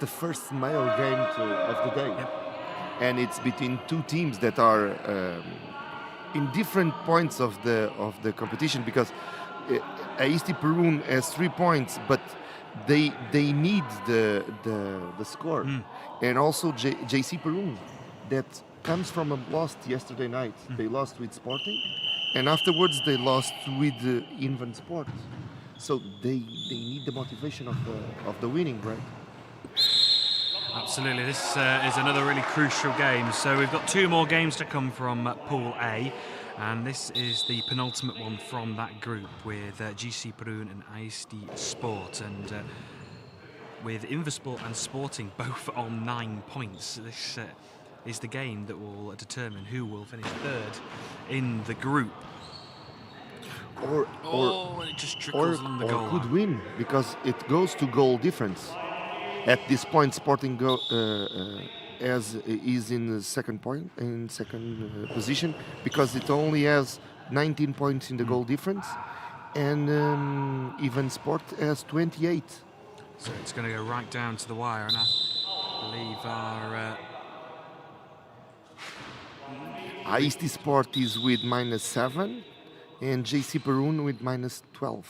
the first male game of the day. Yep. And it's between two teams that are in different points of the competition, because Aisti Perun has 3 points, but they need the score. And also JC Perun, that comes from a loss yesterday night. They lost with Sporting, and afterwards they lost with Invan Sport. So they need the motivation of the winning, right? Absolutely, this is another really crucial game. So we've got 2 more games to come from Pool A, and this is the penultimate one from that group with GC Perun and Aisti Sport, and with Invasport and Sporting both on 9 points. This is the game that will determine who will finish 3rd in the group. Or it just trickles on the goal could line. win, because it goes to goal difference. At this point, Sporting is in the second position, because it only has 19 points in the goal difference, and Even Sport has 28. So it's going to go right down to the wire, and I believe our Aisti Sport is with -7, and JC Perun with -12.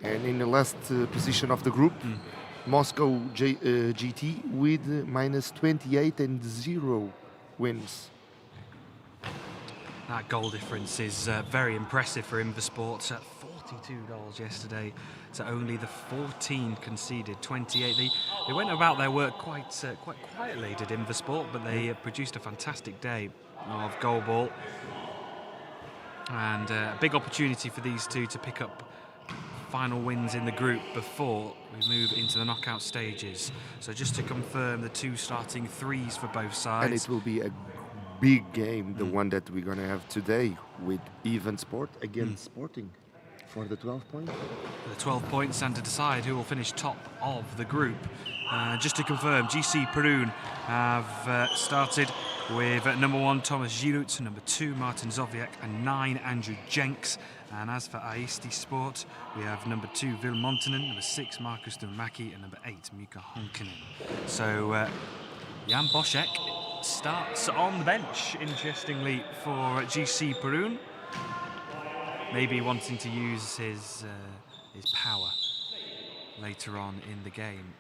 And in the last position of the group, Moscow GT with -28 and 0 wins. That goal difference is very impressive for Invasport. 42 goals yesterday to only the 14 conceded, 28. They went about their work quite quietly, did Invasport, but they produced a fantastic day of goal ball. And a big opportunity for these two to pick up final wins in the group before we move into the knockout stages. So just to confirm, the 2 starting 3s for both sides. And it will be a big game, the one that we're going to have today, with Even Sport against Sporting for the 12 points. The 12 points, and to decide who will finish top of the group. Just to confirm, GC Perun have started with number 1 Thomas Giroud, number 2 Martin Zoviak, and 9 Andrew Jenks. And as for Aisti Sport, we have number 2 Vil Montanen, number 6 Markus Durmaki, and number 8 Mika Honkanen. So Jan Boschek starts on the bench, interestingly, for GC Perun. Maybe wanting to use his power later on in the game.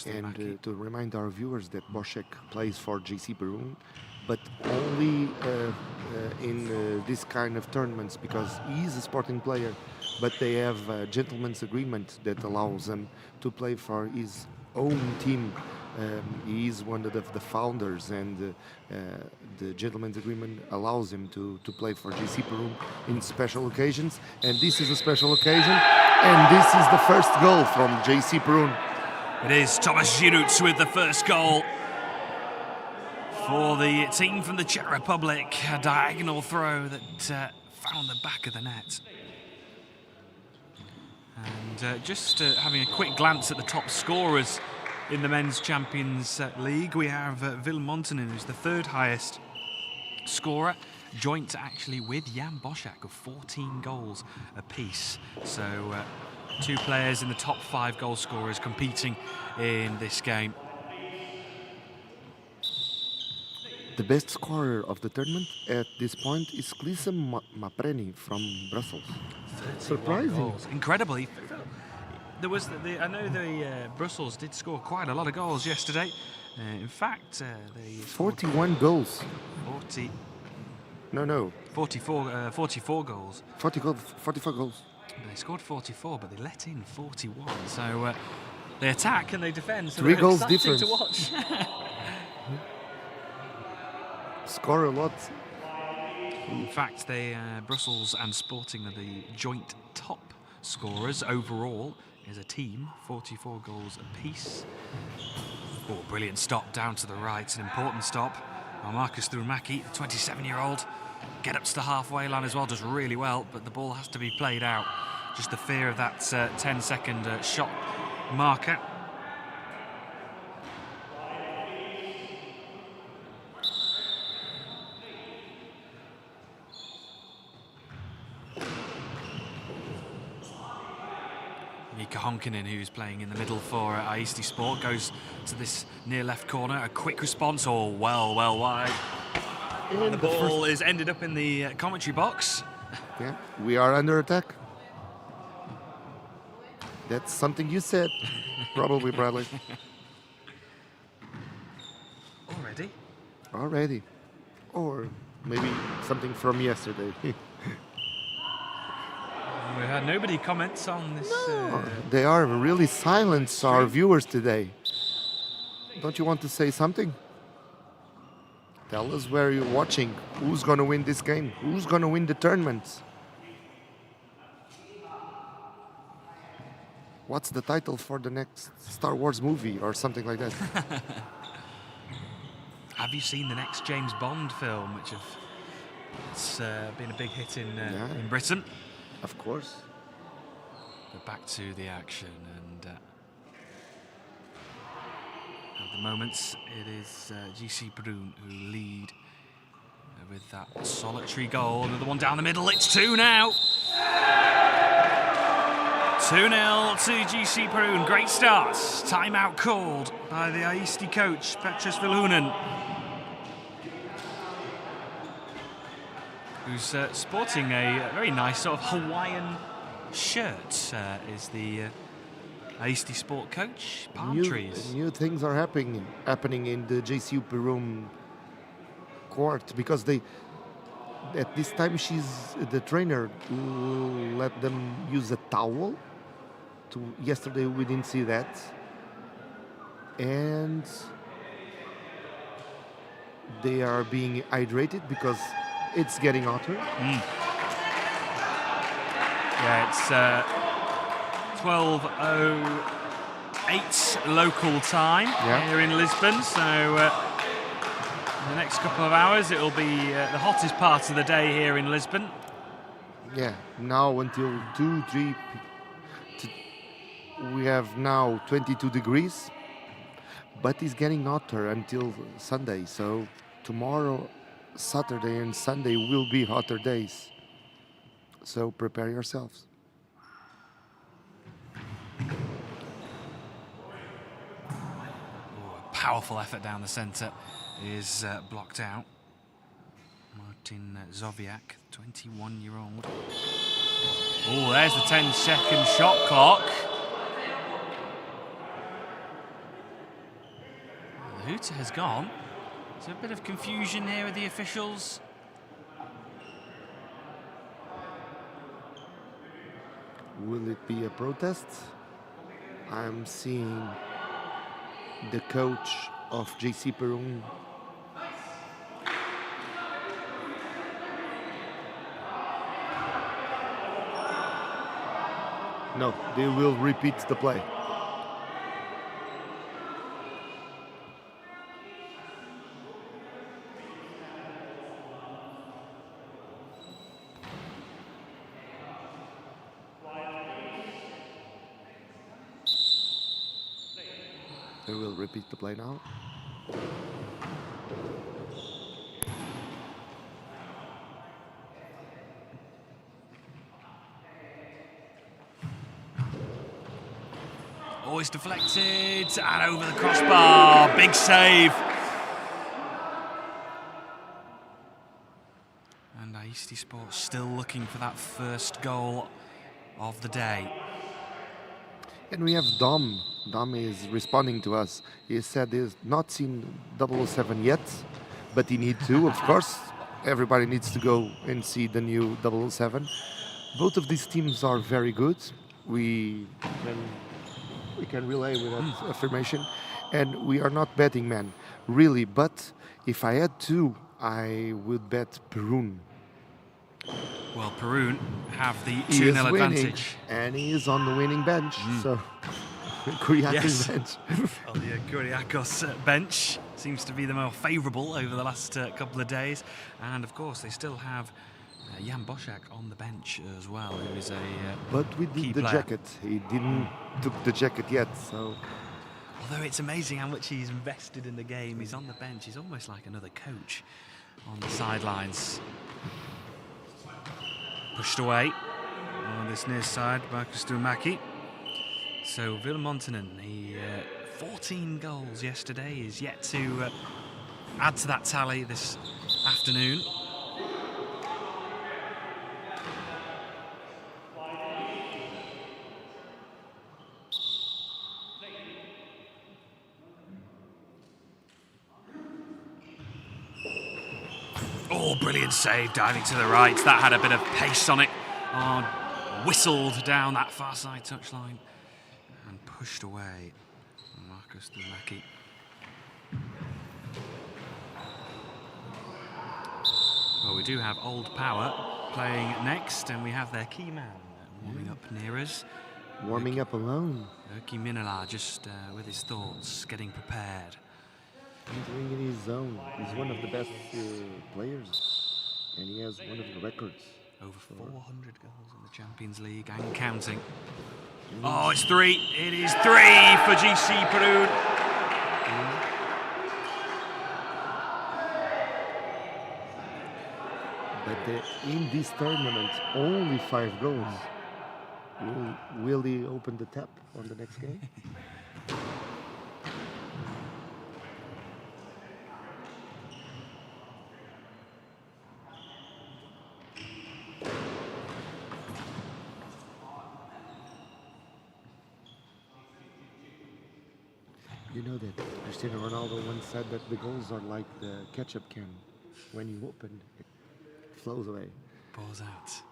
And to remind our viewers that Boschek plays for JC Perun, but only in this kind of tournaments, because he is a Sporting player, but they have a gentleman's agreement that allows him to play for his own team. He is one of the founders, and the gentleman's agreement allows him to play for JC Perun in special occasions, and this is a special occasion, and this is the first goal from JC Perun. It is Thomas Giroud with the first goal for the team from the Czech Republic. A diagonal throw that found the back of the net. And just having a quick glance at the top scorers in the Men's Champions League, we have Vil Montanen, who's the 3rd highest scorer, joint actually with Jan Boschek of 14 goals apiece. So 2 players in the top 5 goal scorers competing in this game. The best scorer of the tournament at this point is Clisem Mapreni from Brussels. Surprising. Goals. Incredibly. There was I know Brussels did score quite a lot of goals yesterday. In fact, they 41 goals. 44 goals. 44 goals. They scored 44, but they let in 41. So they attack and they defend. So 3 goals exciting difference. to watch. Score a lot. In fact, Brussels and Sporting are the joint top scorers overall as a team, 44 goals apiece. Oh, brilliant stop down to the right, an important stop. Markus Durmaki, the 27-year-old, get up to the halfway line as well, does really well, but the ball has to be played out. Just the fear of that 10-second shot marker. Mika Honkinen, who's playing in the middle for Aisti Sport, goes to this near left corner. A quick response, well wide. And the ball is ended up in the commentary box. Yeah, we are under attack. That's something you said, probably, Bradley. Already. Or maybe something from yesterday. We had nobody comments on this. They are really silent, our viewers today. Don't you want to say something? Tell us where you're watching. Who's going to win this game? Who's going to win the tournament? What's the title for the next Star Wars movie or something like that? Have you seen the next James Bond film, which it's been a big hit in Britain? Of course. But back to the action, and at the moment it is GC Perun who lead with that solitary goal. Another one down the middle. It's 2 now. 2-0 to GC Perun. Great start. Timeout called by the Aisti coach, Petrus Vilhunen, who's sporting a very nice sort of Hawaiian shirt, is the Aisti Sport coach. Palm trees. New things are happening in the JCU Perun court, because at this time the trainer let them use a towel. Yesterday we didn't see that, and they are being hydrated because it's getting hotter. Yeah, it's 12:08 local time here in Lisbon. So in the next couple of hours, it will be the hottest part of the day here in Lisbon. Yeah, now until 2-3. We have now 22 degrees, but it's getting hotter until Sunday. So tomorrow, Saturday and Sunday will be hotter days. So prepare yourselves. A powerful effort down the centre is blocked out. Martin Zoviak, 21-year-old. Oh, there's the 10-second shot clock. The hooter has gone. There's a bit of confusion here with the officials. Will it be a protest? I'm seeing the coach of JC Perun. No, they will repeat the play. They will repeat the play now. Always deflected and over the crossbar. Big save. And Aisti Sport still looking for that first goal of the day. And we have Dom. Dom is responding to us. He said he's not seen 007 yet, but he needs to, of course. Everybody needs to go and see the new 007. Both of these teams are very good. We can relay with that affirmation. And we are not betting men, really. But if I had to, I would bet Perun. Well, Perun have the 2-0 advantage. And he is on the winning bench. So, Kuriakos bench. Well, the Kuriakos bench seems to be the more favourable over the last couple of days. And, of course, they still have Jan Boschak on the bench as well, who is a But we did the jacket. He didn't took the jacket yet, so... Although it's amazing how much he's invested in the game. He's on the bench. He's almost like another coach on the sidelines. Pushed away on this near side by Kristumaki. So Villemontanen, he 14 goals yesterday, is yet to add to that tally this afternoon. Oh, brilliant save, diving to the right. That had a bit of pace on it. Oh, whistled down that far side touchline and pushed away. Marcus Dumaki. Well, we do have Old Power playing next, and we have their key man warming up near us. Warming up alone. Erkki Minala just with his thoughts, getting prepared. Entering in his zone. He's one of the best players, and he has one of the records. Over 400 goals in the Champions League and counting. Oh, it's 3. It is 3 for GC Perun. But in this tournament, only 5 goals. Will he open the tap on the next game? You know that Cristiano Ronaldo once said that the goals are like the ketchup can. When you open, it flows away. Balls out.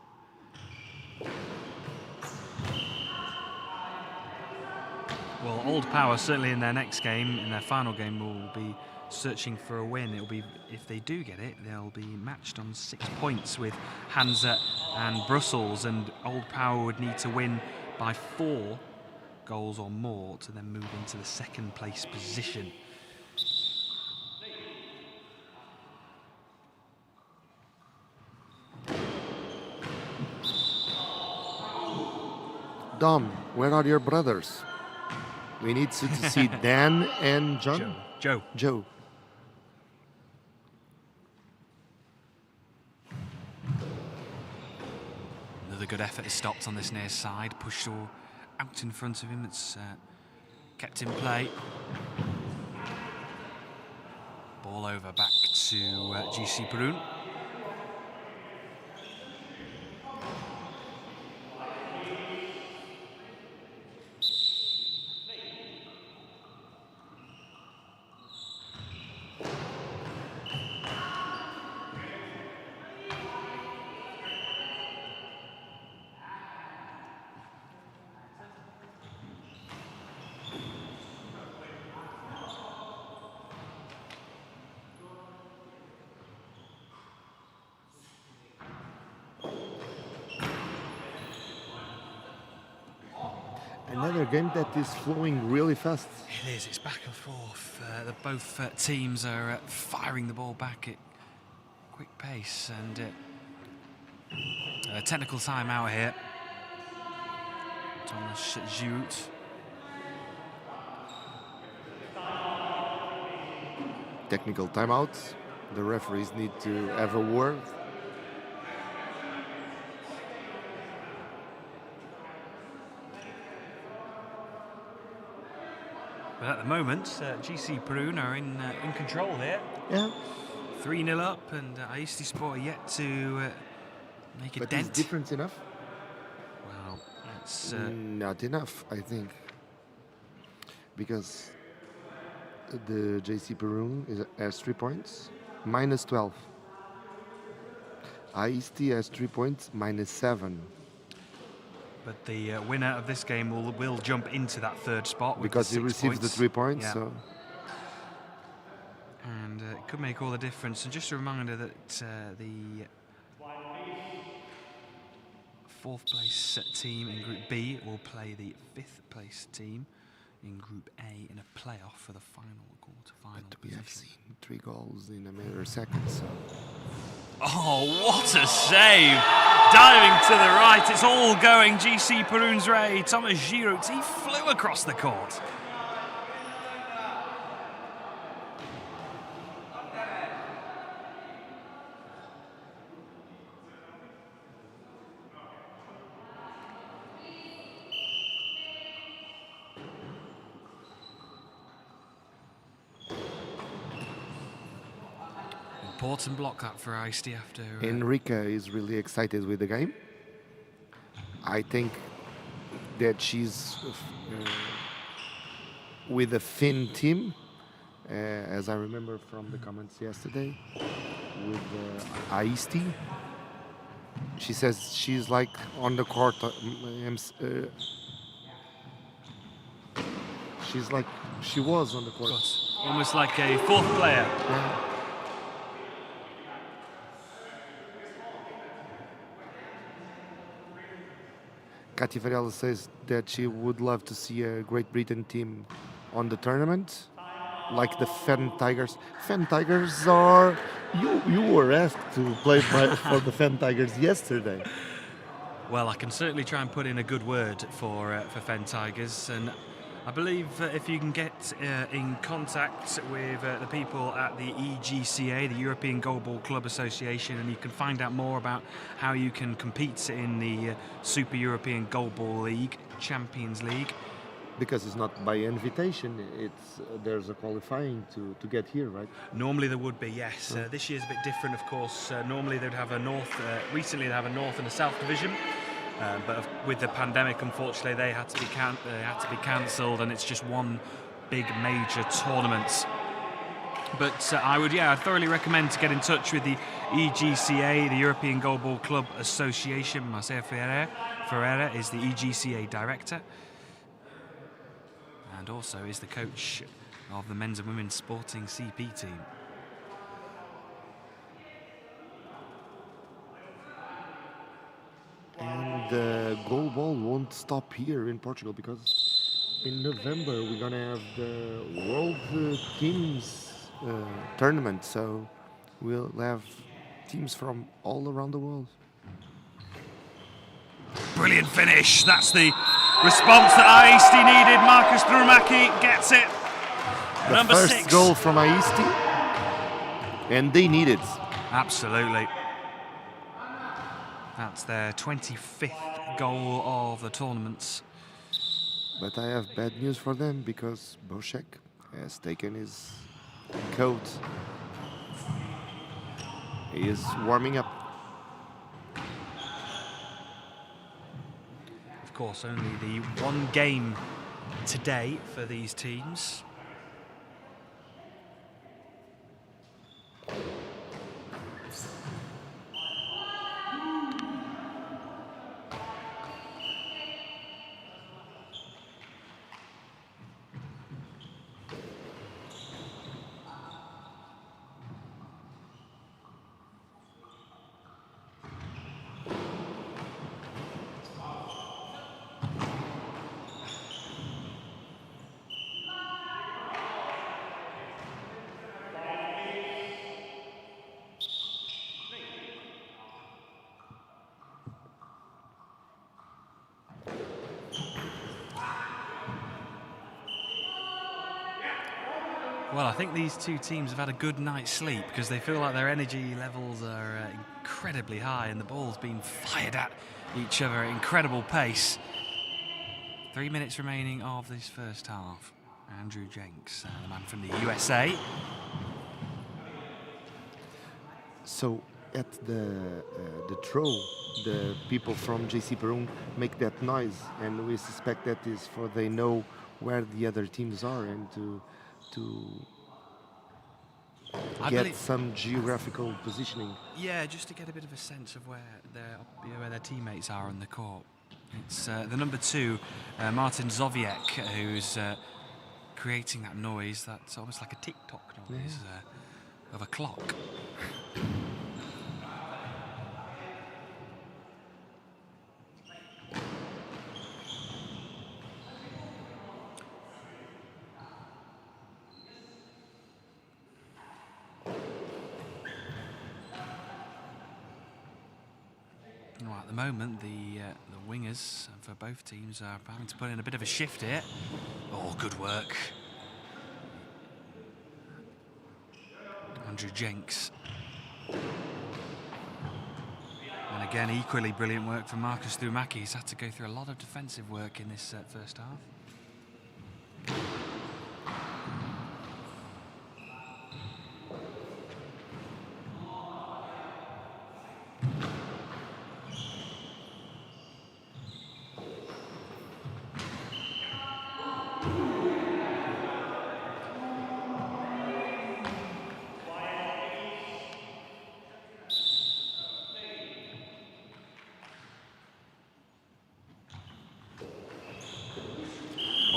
Well, Old Power certainly in their next game, in their final game, will be searching for a win. It'll be, if they do get it, they'll be matched on 6 points with Hansa and Brussels, and Old Power would need to win by 4 goals or more to then move into the 2nd place position. Dom, where are your brothers? We need to see Dan and John. Joe. Another good effort is stopped on this near side. Pushed all out in front of him. It's kept in play. Ball over back to GC Perun. Another game that is flowing really fast. It is. It's back and forth. Both teams are firing the ball back at quick pace, and a technical timeout here. Thomas Giroud. Technical timeouts. The referees need to have a word. But at the moment, GC Perun are in control here. Yeah. 3-0 up, and Aisti Sport are yet to make a dent. Is different enough? Well, it's not enough, I think, because the JC Perun has 3 points, minus 12. Aisti has 3 points, minus 7. But the winner of this game will jump into that 3rd spot with because the 6 he receives points. the 3 points. Yeah. So. And it could make all the difference. And just a reminder that the 4th place team in Group B will play the 5th place team in Group A in a playoff for the final quarter-final. But we have seen 3 goals in a matter of seconds. So. Oh, what a save! Diving to the right, it's all going GC Perun's way. Thomas Giroud, he flew across the court. important block that for Aisti after... Enrica is really excited with the game. I think that she's with a Finn team, as I remember from the comments yesterday, with Aisti. She says she's like on the court. She's like she was on the court. Almost like a fourth player. Yeah. Katia Varela says that she would love to see a Great Britain team on the tournament, like the Fen Tigers. Fen Tigers are... You were asked to play for the Fen Tigers yesterday. Well, I can certainly try and put in a good word for Fen Tigers, and I believe if you can get in contact with the people at the EGCA, the European Goalball Club Association, and you can find out more about how you can compete in the Super European Goalball League, Champions League. Because it's not by invitation, there's a qualifying to get here, right? Normally there would be, yes. This year's a bit different, of course. Normally they'd have a North, recently they have a North and a South division. But with the pandemic, unfortunately, they had to be cancelled, and it's just one big major tournament. But I'd thoroughly recommend to get in touch with the EGCA, the European Goalball Club Association. Marcelo Ferreira is the EGCA director, and also is the coach of the men's and women's sporting CP team. And the goalball won't stop here in Portugal, because in November we're gonna have the World Teams tournament, so we'll have teams from all around the world. Brilliant finish. That's the response that Aisti needed. Marcus Drumaki gets it. The Number first 6. goal from Aisti, and they need it. Absolutely. That's their 25th goal of the tournament. But I have bad news for them, because Bošek has taken his coat. He is warming up. Of course, only the one game today for these teams. Well, I think these two teams have had a good night's sleep, because they feel like their energy levels are incredibly high, and the ball's been fired at each other at incredible pace. 3 minutes remaining of this first half. Andrew Jenks, the man from the USA. So at the throw, the people from JC Perun make that noise, and we suspect that is for they know where the other teams are, and to get some geographical positioning. Yeah, just to get a bit of a sense of where their teammates are on the court. It's the number 2, Martin Zoviek, who's creating that noise. That's almost like a tick-tock noise of a clock. Well, at the moment, the wingers for both teams are having to put in a bit of a shift here. Oh, good work. Andrew Jenks. And again, equally brilliant work from Marcus Drumaki. He's had to go through a lot of defensive work in this first half.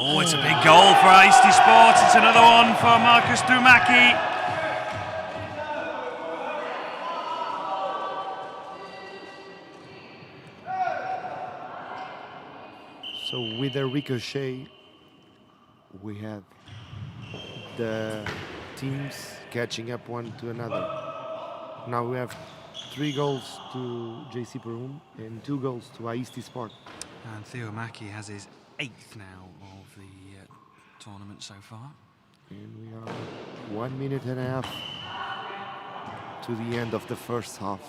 Oh, it's a big goal for Aisti Sports. It's another one for Marcus Dumaki. So with a ricochet, we have the teams catching up one to another. Now we have 3 goals to JC Perun and 2 goals to Aisti Sport. And Theo Mackie has his 8th now of the tournament so far. And we are 1 minute and a half to the end of the first half.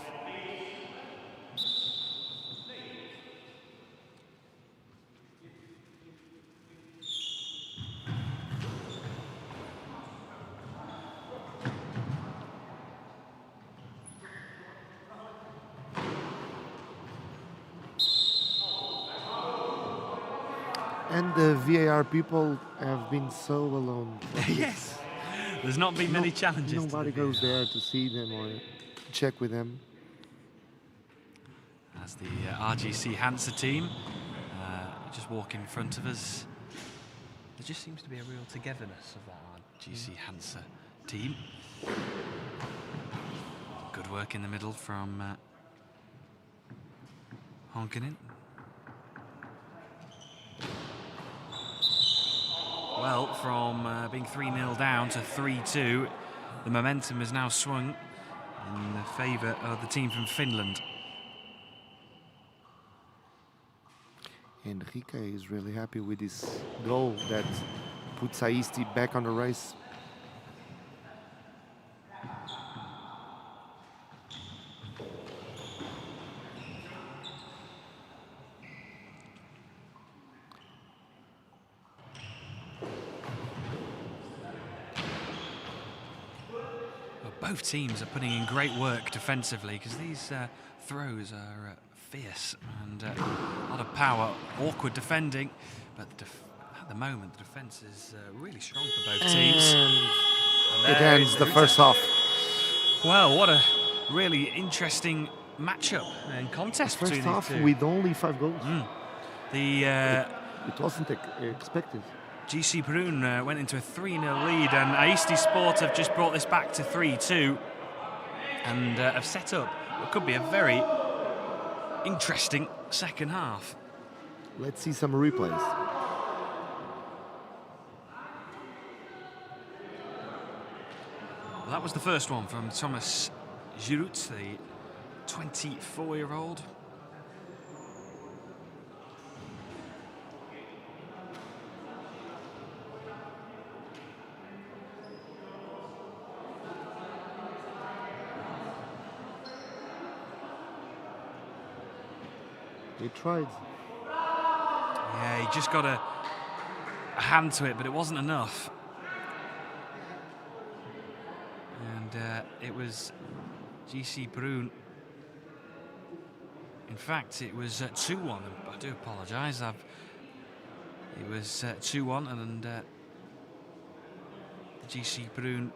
And the VAR people have been so alone. Yes, there's not been many challenges. Nobody goes there to see them or check with them. As the RGC Hansa team just walk in front of us. There just seems to be a real togetherness of that RGC Hansa team. Good work in the middle from Honkinen. Well, from being 3-0 down to 3-2, the momentum has now swung in favour of the team from Finland. Enrique is really happy with this goal that puts Aisti back on the race. Both teams are putting in great work defensively because these throws are fierce and a lot of power, awkward defending, but at the moment the defence is really strong for both teams. And it ends the first half. Well, what a really interesting matchup and contest First between half these two. with only 5 goals. It wasn't expected. GC Perun went into a 3-0 lead, and Aisti Sport have just brought this back to 3-2 and have set up what could be a very interesting second half. Let's see some replays. Well, that was the first one from Thomas Giroud, the 24-year-old. He tried. Yeah, he just got a hand to it, but it wasn't enough. And it was GC Perun. In fact, it was 2-1. I do apologise. It was 2-1, and the GC Perun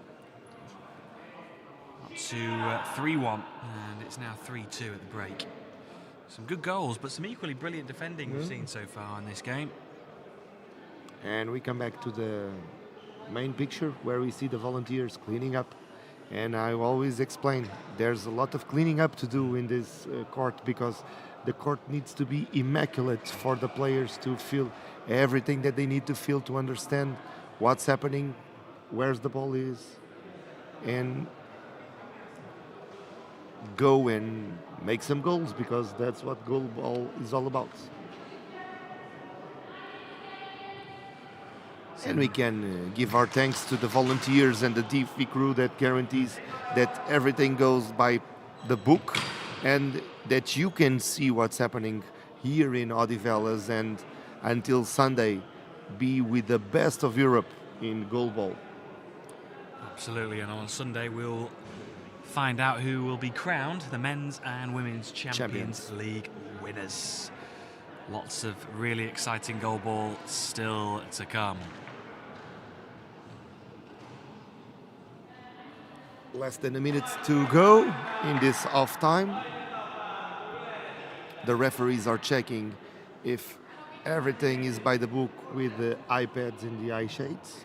up to 3-1, and it's now 3-2 at the break. Some good goals, but some equally brilliant defending we've seen so far in this game. And we come back to the main picture where we see the volunteers cleaning up. And I always explain there's a lot of cleaning up to do in this court because the court needs to be immaculate for the players to feel everything that they need to feel to understand what's happening, where the ball is, and go and make some goals because that's what goalball is all about. And we can give our thanks to the volunteers and the DFV crew that guarantees that everything goes by the book and that you can see what's happening here in Odivelas and until Sunday be with the best of Europe in goalball. Absolutely, and on Sunday we'll find out who will be crowned the men's and women's Champions League winners. Lots of really exciting goalball still to come. Less than a minute to go in this off time. The referees are checking if Everything is by the book with the iPads and the eye shades.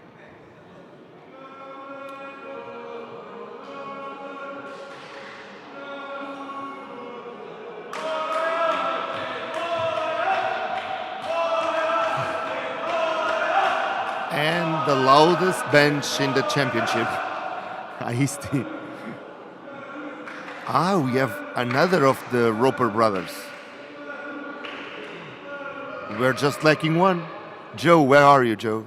And the loudest bench in the championship, Aisti. We have another of the Roper brothers. We're just lacking one. Joe, where are you, Joe?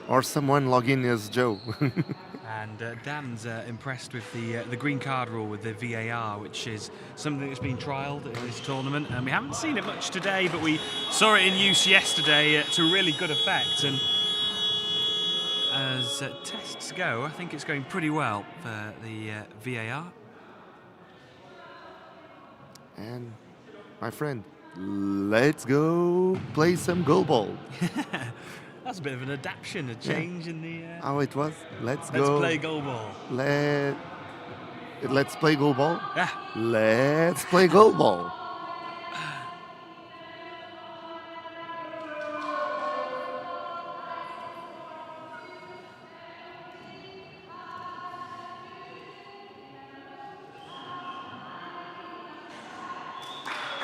Or someone log in as Joe. And Dan's impressed with the green card rule with the VAR, which is something that's been trialled in this tournament. And we haven't seen it much today, but we saw it in use yesterday to really good effect. And as tests go, I think it's going pretty well for the VAR. And my friend, let's go play some goalball. That's a bit of an adaptation, a change in the... How it was? Let's play goalball. Let's play goalball? Yeah. Let's play goalball.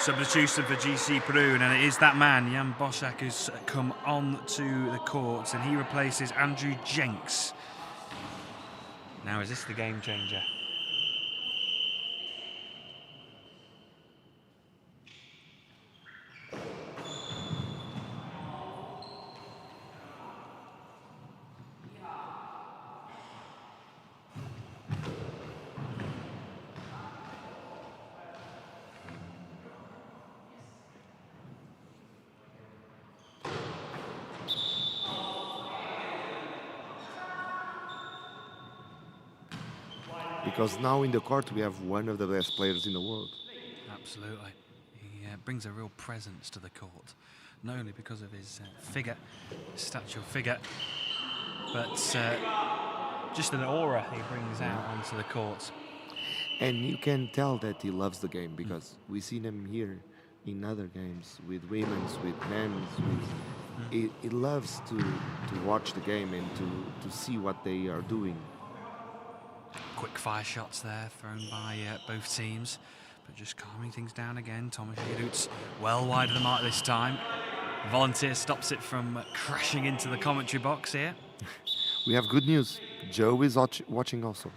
Substitution for GC Perun, and it is that man, Jan Boschak, who's come on to the court, and he replaces Andrew Jenks. Now, is this the game changer? Because now in the court we have one of the best players in the world. Absolutely. He brings a real presence to the court, not only because of his figure, his statural figure, but just an aura he brings out onto the court. And you can tell that he loves the game, because we seen him here in other games with women's, with men's. He loves to watch the game and to see what they are doing. Quick fire shots there thrown by both teams, but just calming things down again. Thomas Jirut's well wide of the mark this time. Volunteer stops it from crashing into the commentary box here. We have good news. Joe is watching also.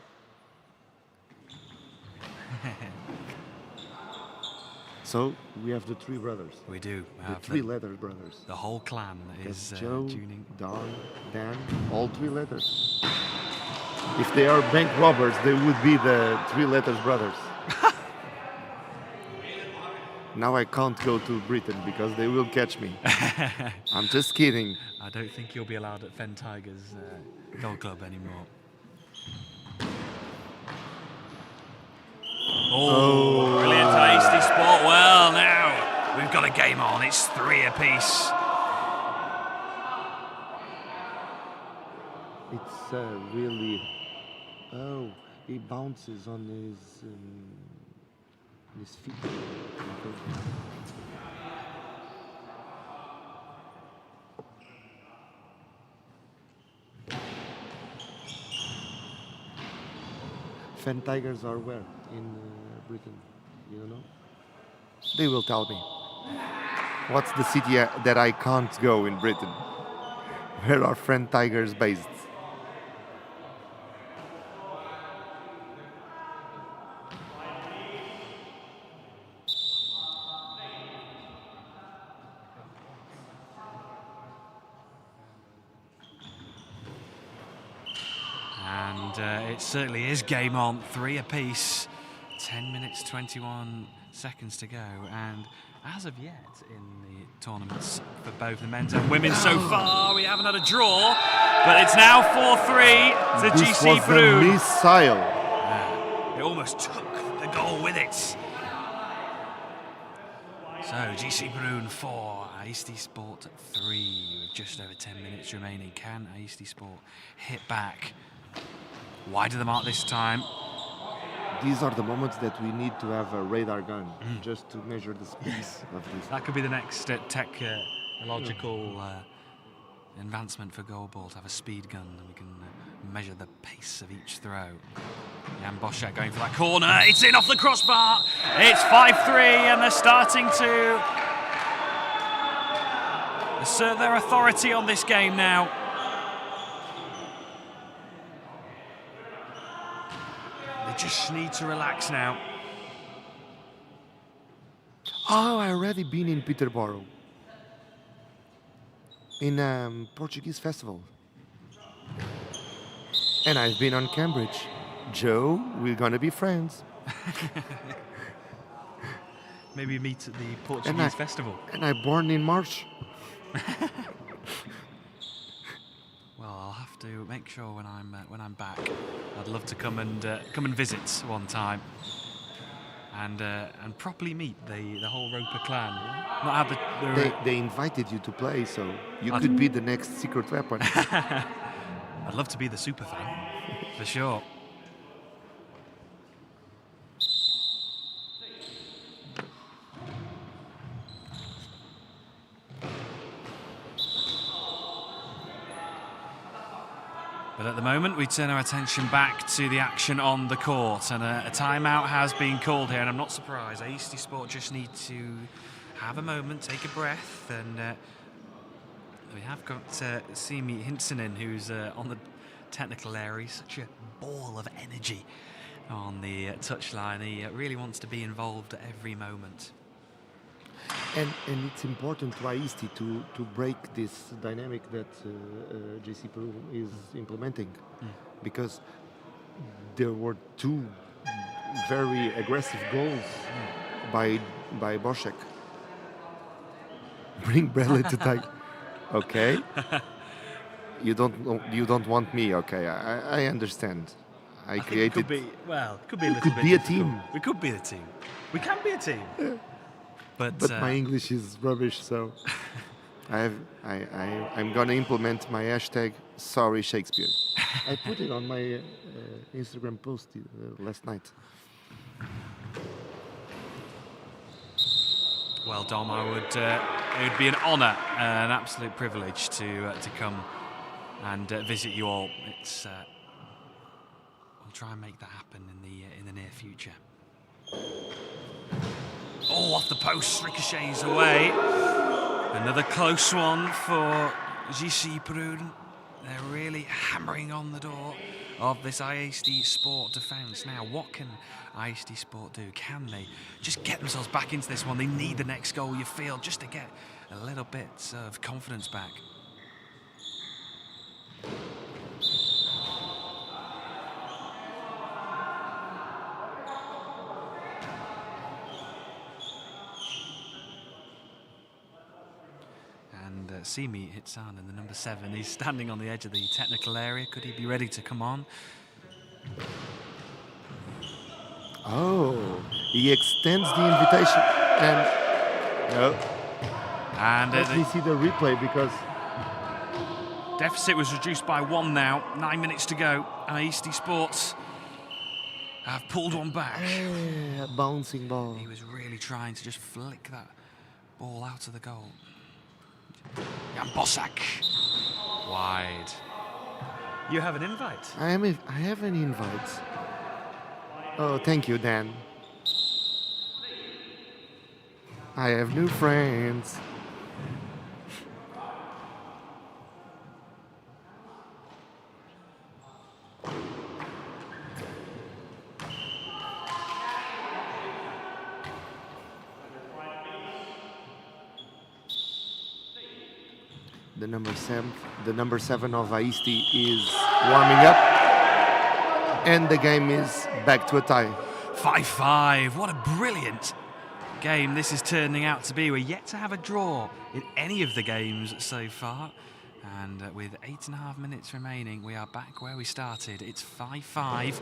So we have the three brothers. We do. The three leather brothers. The whole clan is Joe, tuning. Don, Dan, all three letters. If they are bank robbers, they would be the three letters brothers. Now I can't go to Britain because they will catch me. I'm just kidding. I don't think you'll be allowed at Fen Tigers Golf Club anymore. Oh, brilliant Aisti sport. Well, now we've got a game on. It's 3 apiece. It's really... Oh, he bounces on his feet. Fen Tigers are where in Britain? You don't know? They will tell me. What's the city that I can't go in Britain? Where are Fen Tigers based? And it certainly is game on, 3 apiece. 10 minutes, 21 seconds to go. And as of yet in the tournaments for both the men's and women so far, we haven't had a draw. But it's now 4-3 to GC Perun. This was a missile. It almost took the goal with it. So GC Perun 4, Aisti Sport 3, with just over 10 minutes remaining. Can Aisti Sport hit back? Wide of the mark this time. these are the moments that we need to have a radar gun just to measure the speed of this. That could be the next technological advancement for goalball, to have a speed gun, and we can measure the pace of each throw. Jan Boschek going for that corner. It's in off the crossbar. It's 5-3, and they're starting to assert their authority on this game now. They just need to relax now. Oh, I already been in Peterborough. In Portuguese festival. And I've been on Cambridge. Joe, we're gonna be friends. Maybe meet at the Portuguese festival. And I born in March. Well, I'll have to make sure when I'm back. I'd love to come and visit one time, and properly meet the whole Roper clan. Not have They invited you to play, so you could be the next secret weapon. I'd love to be the super fan, for sure. But at the moment, we turn our attention back to the action on the court, and a timeout has been called here, and I'm not surprised. Aisti Sport just need to have a moment, take a breath, and we have got Simi Hintsinen, who's on the technical area. He's such a ball of energy on the touchline. He really wants to be involved at every moment. And it's important to Aisti to break this dynamic that JC Perun is implementing, because there were two very aggressive goals by Boschek. Bring Bradley to tie. Okay. You don't want me. Okay, I understand. I created. It could be a little bit. Be a team. We could be a team. We can be a team. Yeah. But my English is rubbish, so I'm gonna implement my hashtag Sorry Shakespeare. I put it on my Instagram post last night. Well, Dom, it would be an honour, an absolute privilege to come and visit you all. We'll try and make that happen in the near future. Oh, off the post, ricochets away. Another close one for JC Perun. They're really hammering on the door of this Aisti Sport defence. Now, what can Aisti Sport do? Can they just get themselves back into this one? They need the next goal, you feel, just to get a little bit of confidence back. Simi hits on in the number 7. He's standing on the edge of the technical area. Could he be ready to come on? Oh, he extends the invitation and no. And let me see the replay, because deficit was reduced by 1 now. 9 minutes to go. And Aisti Sports have pulled one back. A bouncing ball. He was really trying to just flick that ball out of the goal. Jan Boschek, wide. You have an invite. I have an invite. Oh, thank you, Dan. I have new friends. The number 7 of Aisti is warming up, and the game is back to a tie. 5-5. What a brilliant game this is turning out to be. We're yet to have a draw in any of the games so far, and with 8.5 minutes remaining, we are back where we started. It's 5-5.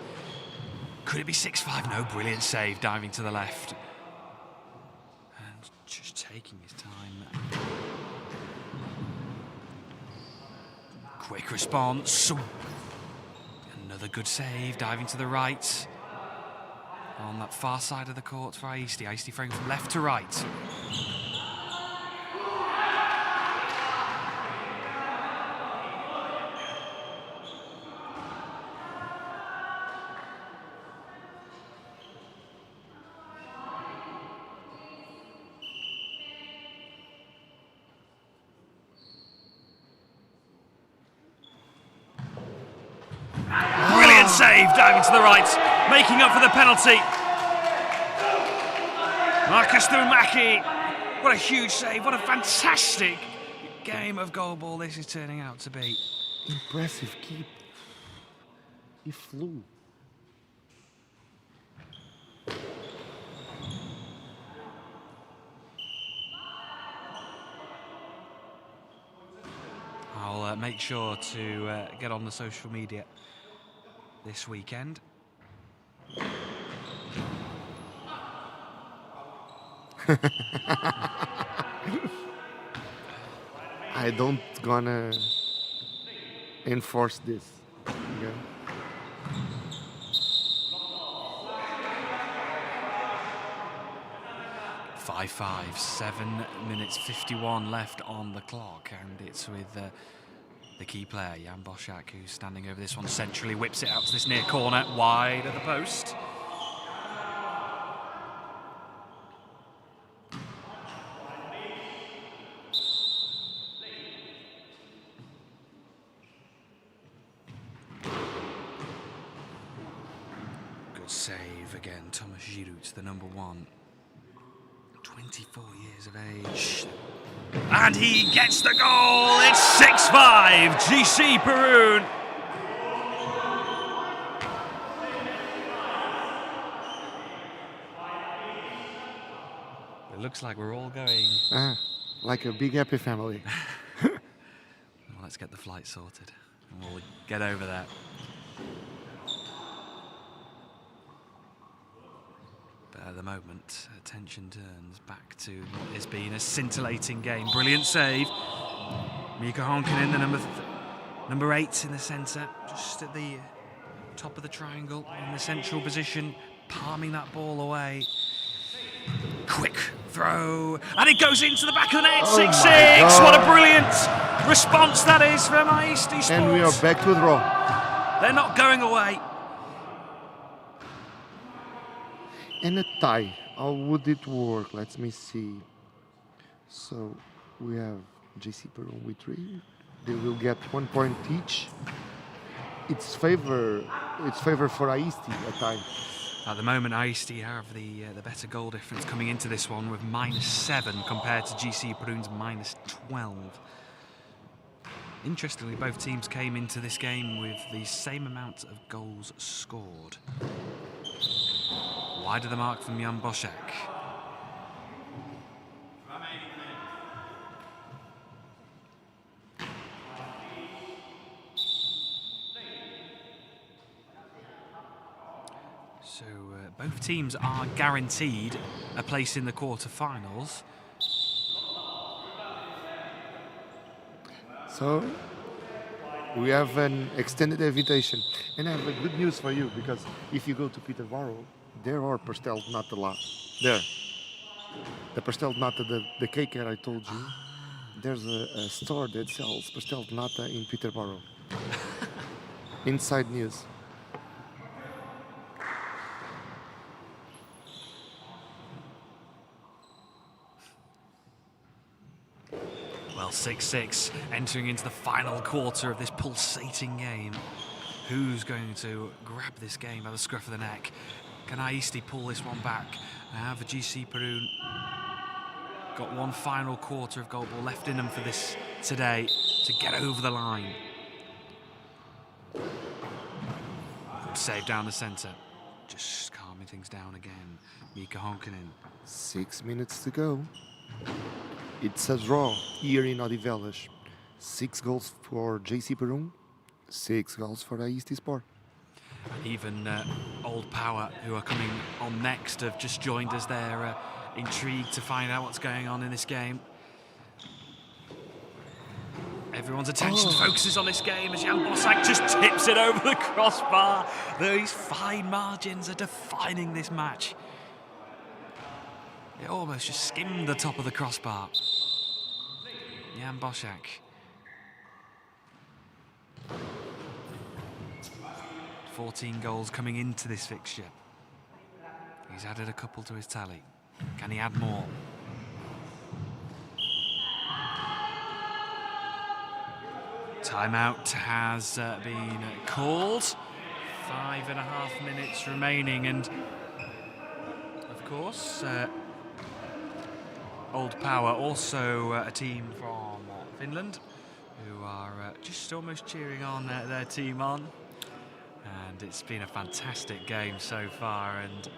Could it be 6-5? No, brilliant save, diving to the left, and just taking his time. Quick response. Another good save, diving to the right. on that far side of the court for Aisti. Aisti throwing from left to right. Save, diving to the right, making up for the penalty. Marcus Thumaki, what a huge save, what a fantastic game of goalball this is turning out to be. Impressive keep. He flew. I'll make sure to get on the social media this weekend. I don't gonna enforce this. Yeah. Five, 7 minutes 51 left on the clock, and it's with the key player, Jan Boschak, who's standing over this one centrally, whips it out to this near corner, wide of the post. Good save again, Thomas Giroud, the number 1. 24 years of age. And he gets the goal! It's 6-5, GC Perun. It looks like we're all going... Like a big happy family. Well, let's get the flight sorted and we'll get over there. But at the moment, attention turns back to what has been a scintillating game. Brilliant save. Mika Honkanen, the number 8 in the centre, just at the top of the triangle in the central position, palming that ball away. Quick throw, and it goes into the back of the net. 6-6. What a brilliant response that is from Aisti Sports. And we are back to draw. They're not going away. And a tie. How would it work? Let me see. So we have JC Perun with 3. They will get 1 point each. It's favor for Aisti a tie. At the moment, Aisti have the better goal difference coming into this one with -7 compared to GC Perun's -12. Interestingly, both teams came into this game with the same amount of goals scored. Wide of the mark from Jan Boschak. So both teams are guaranteed a place in the quarter-finals. So we have an extended invitation. And I have a good news for you, because if you go to Peterborough, there are pastel nata lá. There. The pastel nata, the cake that I told you. There's a store that sells pastel nata in Peterborough. Inside news. Well, 6-6, entering into the final quarter of this pulsating game. Who's going to grab this game by the scruff of the neck? Can Aisti pull this one back? Have GC Perun got one final quarter of goalball left in them for this today to get over the line? Good save down the centre. Just calming things down again. Mika Honkanen. 6 minutes to go. It's a draw here in Odivelas. 6 goals for JC Perun, 6 goals for Aisti Sport. Even Old Power, who are coming on next, have just joined us. They're intrigued to find out what's going on in this game. Everyone's attention focuses on this game as Jan Bosak just tips it over the crossbar. These fine margins are defining this match. It almost just skimmed the top of the crossbar. Jan Bosak. 14 goals coming into this fixture. He's added a couple to his tally. Can he add more? Timeout has been called. 5.5 minutes remaining, and of course, Old Power, also a team from Finland, who are just almost cheering on their team on. And it's been a fantastic game so far, and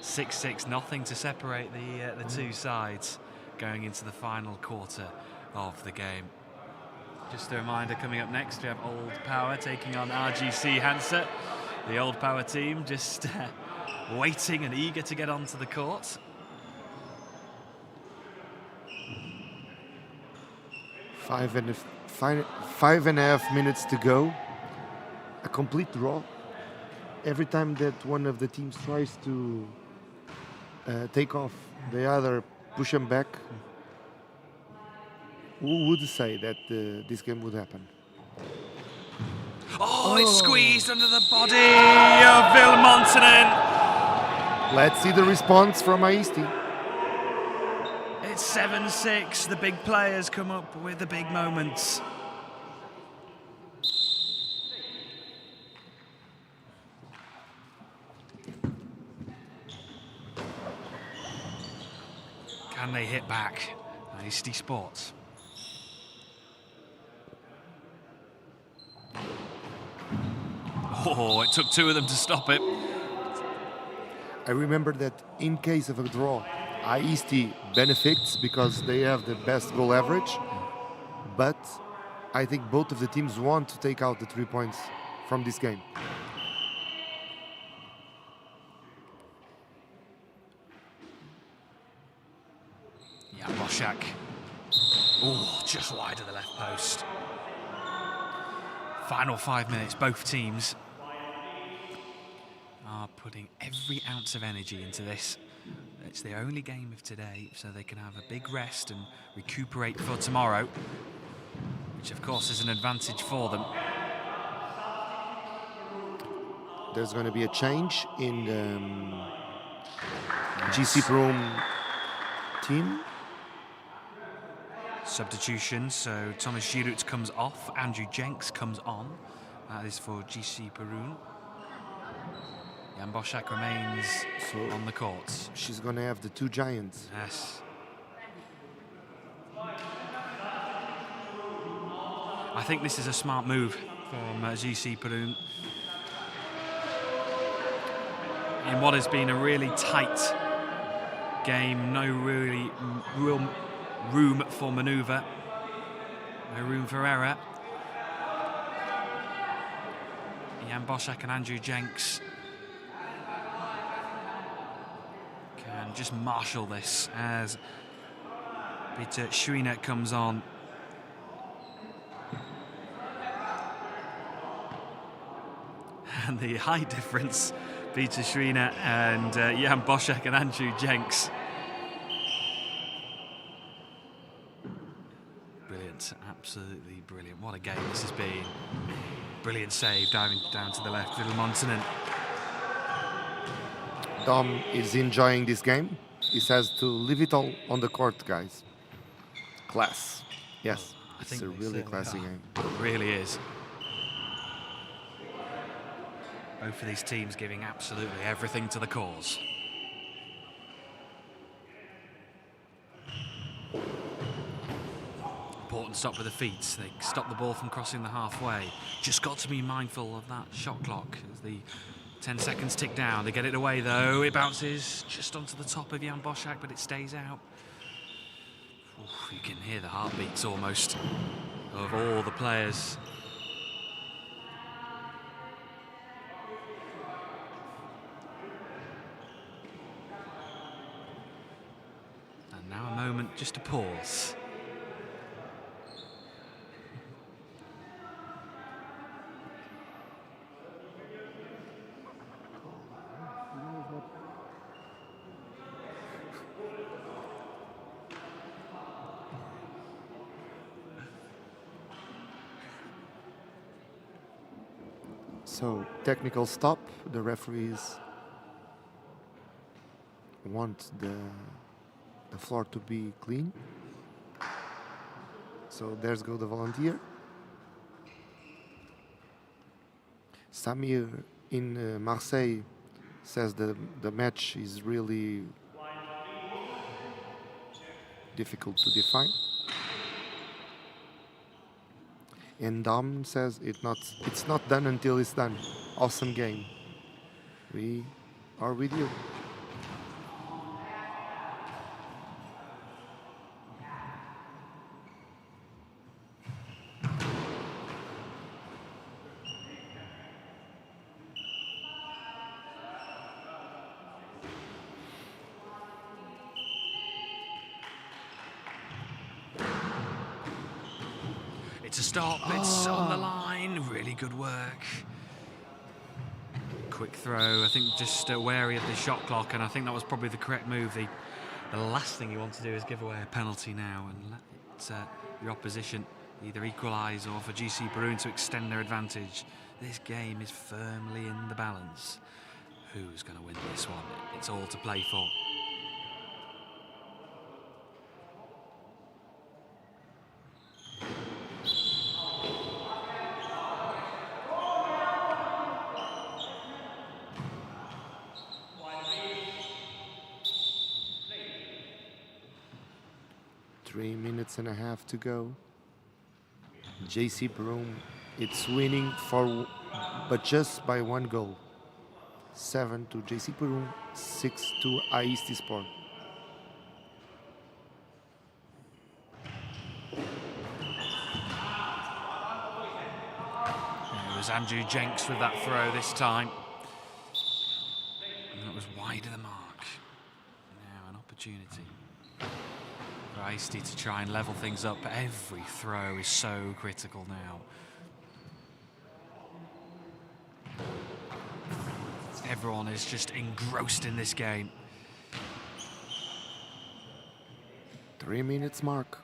6-6, nothing to separate the two sides going into the final quarter of the game. Just a reminder, coming up next, we have Old Power taking on RGC Hansa. The Old Power team just waiting and eager to get onto the court. Five and a half minutes to go. A complete draw. Every time that one of the teams tries to take off, the other push them back. Who would say that this game would happen? Oh, it's squeezed under the body of Vilmontonen. Let's see the response from Aisti. It's 7-6. The big players come up with the big moments. Can they hit back? Aisti Sports. Oh, it took two of them to stop it. I remember that in case of a draw, Aisti benefits because they have the best goal average, but I think both of the teams want to take out the 3 points from this game. Yeah, Bosak. Oh, just wide of the left post. Final 5 minutes, both teams are putting every ounce of energy into this. It's the only game of today, so they can have a big rest and recuperate for tomorrow, which of course is an advantage for them. There's going to be a change in the GC Perun team. Substitution, so Thomas Giroux comes off, Andrew Jenks comes on. That is for GC Perun. Jan Bosak remains on the court. She's going to have the two giants. Yes. I think this is a smart move from GC Perun. In what has been a really tight game, no really real room for manoeuvre, no room for error. Jan Bosak and Andrew Jenks can just marshal this as Peter Schwiener comes on. And the height difference, Peter Schwiener and Jan Bosak and Andrew Jenks. Brilliant, absolutely brilliant. What a game this has been. Brilliant save, diving down to the left, Vilmontonen. Dom is enjoying this game. He says to leave it all on the court, guys. Class. Yes, it's a really classy game. It really is. Both of these teams giving absolutely everything to the cause. Important stop with the feet. They stop the ball from crossing the halfway. Just got to be mindful of that shot clock as the 10 seconds tick down. They get it away though. It bounces just onto the top of Jan Bosak, but it stays out. Oof, you can hear the heartbeats almost of all the players. And now a moment just to pause. So, technical stop. The referees want the floor to be clean. So, there's go the volunteer. Samir in Marseille says the match is really difficult to define. And Dom says it's not done until it's done. Awesome game. We are with you. It's a stop, it's on the line, really good work. Quick throw, I think just wary of the shot clock, and I think that was probably the correct move. The last thing you want to do is give away a penalty now and let your opposition either equalise or for GC Perun to extend their advantage. This game is firmly in the balance. Who's going to win this one? It's all to play for. And a half to go. JC Perun, it's winning but just by 1 goal. 7 to JC Perun, 6 to Aisti Sport. It was Andrew Jenks with that throw this time. And that was wide of the mark. Now an opportunity for Aisti to try and level things up. Every throw is so critical now. Everyone is just engrossed in this game. 3 minutes mark.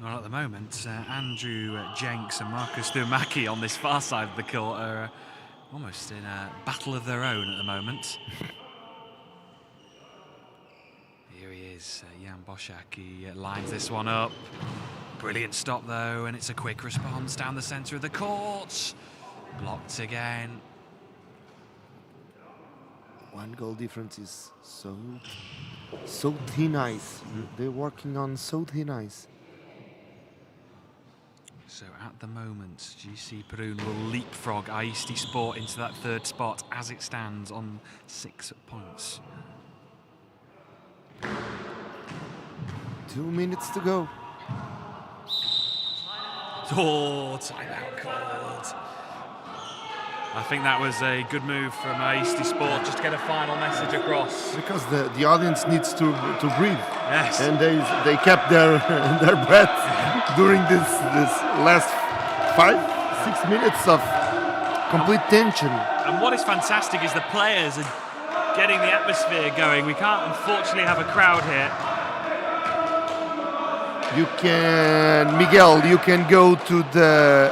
Well, at the moment, Andrew Jenks and Marcus Thumaki on this far side of the court are almost in a battle of their own at the moment. Here he is, Jan Boschak. He lines this one up. Brilliant stop, though, and it's a quick response down the centre of the court. Blocked again. 1 goal difference is so thin ice. They're working on so thin ice. So at the moment, GC Perun will leapfrog Aisti Sport into that 3rd spot as it stands on 6 points. 2 minutes to go. Oh, timeout called. I think that was a good move from Aisti Sport, just to get a final message across. Because the audience needs to breathe. Yes. And they kept their breath during this last 5-6 minutes of complete tension. And what is fantastic is the players are getting the atmosphere going. We can't unfortunately have a crowd here. Miguel, you can go to the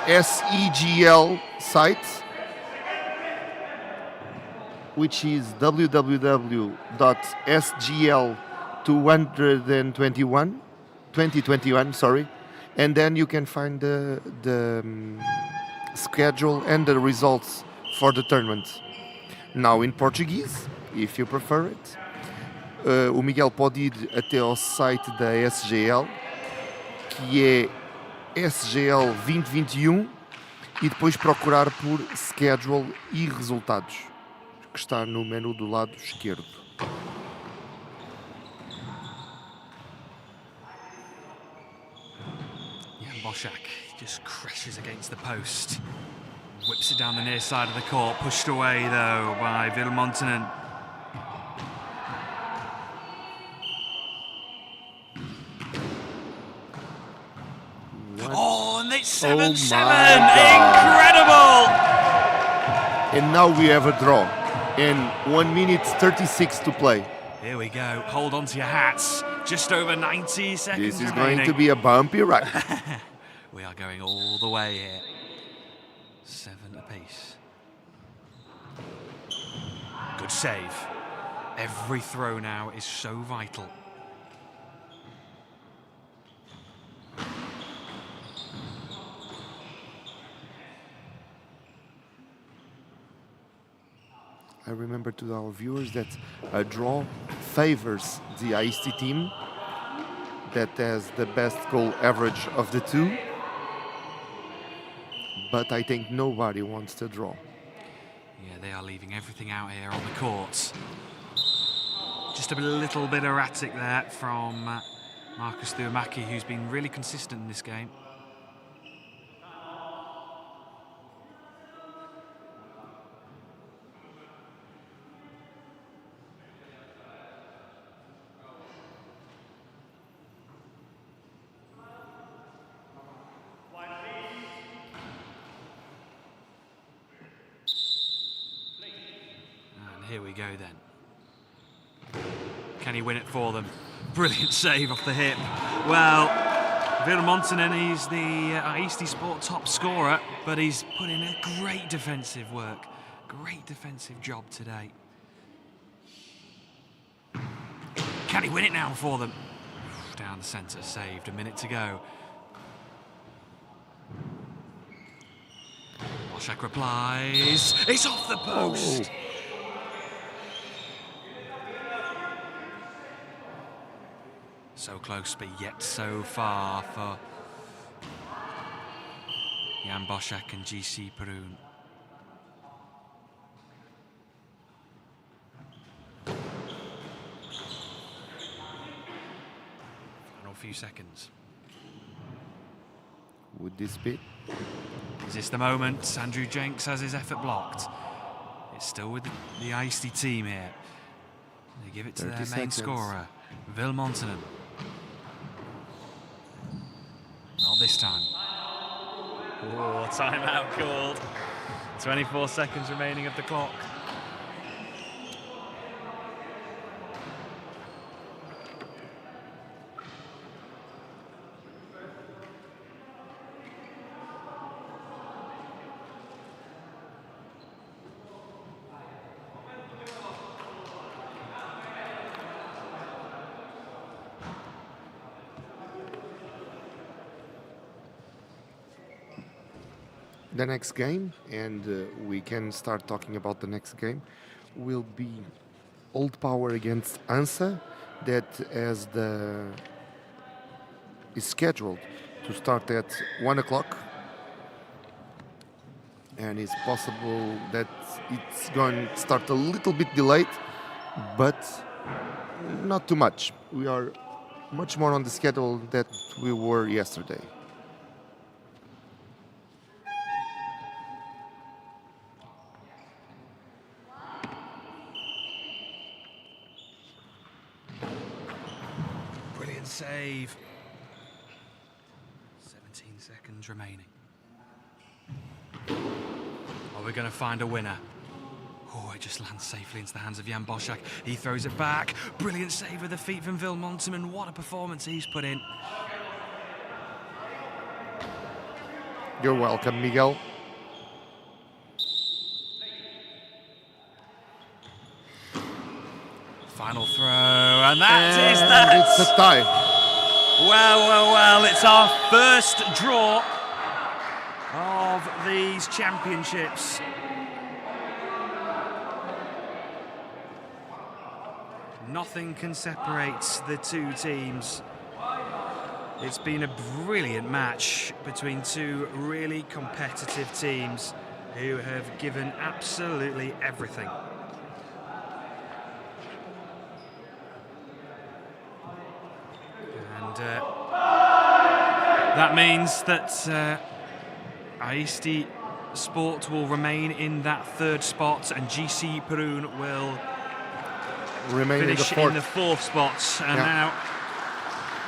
SEGL site, which is www.sgl2021, sorry, and then you can find the schedule and the results for the tournament. Now in Portuguese, if you prefer it, o Miguel pode ir até ao site da SGL, que é SGL 2021, e depois procurar por schedule e resultados, que está no menu do lado esquerdo. Jan Boschak just crashes against the post. Whips it down the near side of the court, pushed away though by Vilmontonen. Oh, and it's 7-7! Incredible! And now we have a draw. And 1 minute 36 to play. Here we go. Hold on to your hats. Just over 90 seconds This is remaining. going to be a bumpy ride. We are going all the way here. 7 apiece. Good save. Every throw now is so vital. I remember to our viewers that a draw favors the Aisti team that has the best goal average of the two. But I think nobody wants to draw. Yeah, they are leaving everything out here on the courts. Just a little bit erratic there from Marcus Thuamaki, who's been really consistent in this game. Here we go then. Can he win it for them? Brilliant save off the hip. Well, Vilmontonen is the Aisti Sport top scorer, but he's put in a great defensive work. Great defensive job today. Can he win it now for them? Down the centre, saved, a minute to go. Boszek replies. It's off the post. Oh. So close, but yet so far for Jan Boszek and GC Perun. Final few seconds. Would this be? Is this the moment? Andrew Jenks has his effort blocked. It's still with the Aisti team here. They give it to their main scorer, Vilmontonen. Not this time. Oh, timeout called. 24 seconds remaining of the clock. The next game, and we can start talking about the next game, will be Old Power against ANSA, that is scheduled to start at 1 o'clock, and it's possible that it's going to start a little bit delayed, but not too much. We are much more on the schedule that we were yesterday. Save. 17 seconds remaining. Are we going to find a winner? Oh, it just lands safely into the hands of Jan Boszek. He throws it back. Brilliant save with the feet from Vilmontonen. What a performance he's put in. You're welcome, Miguel. Final throw, and that is that. It's a tie. Well, it's our first draw of these championships. Nothing can separate the two teams. It's been a brilliant match between two really competitive teams who have given absolutely everything. That means that Aisti Sport will remain in that third spot, and GC Perun will Remain finish in the fourth spot. And now,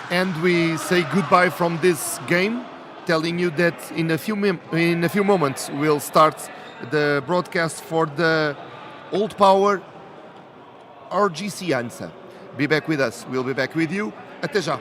and we say goodbye from this game, telling you that in a few moments we'll start the broadcast for the Old Power or GC Ansa. Be back with us. We'll be back with you. Até já.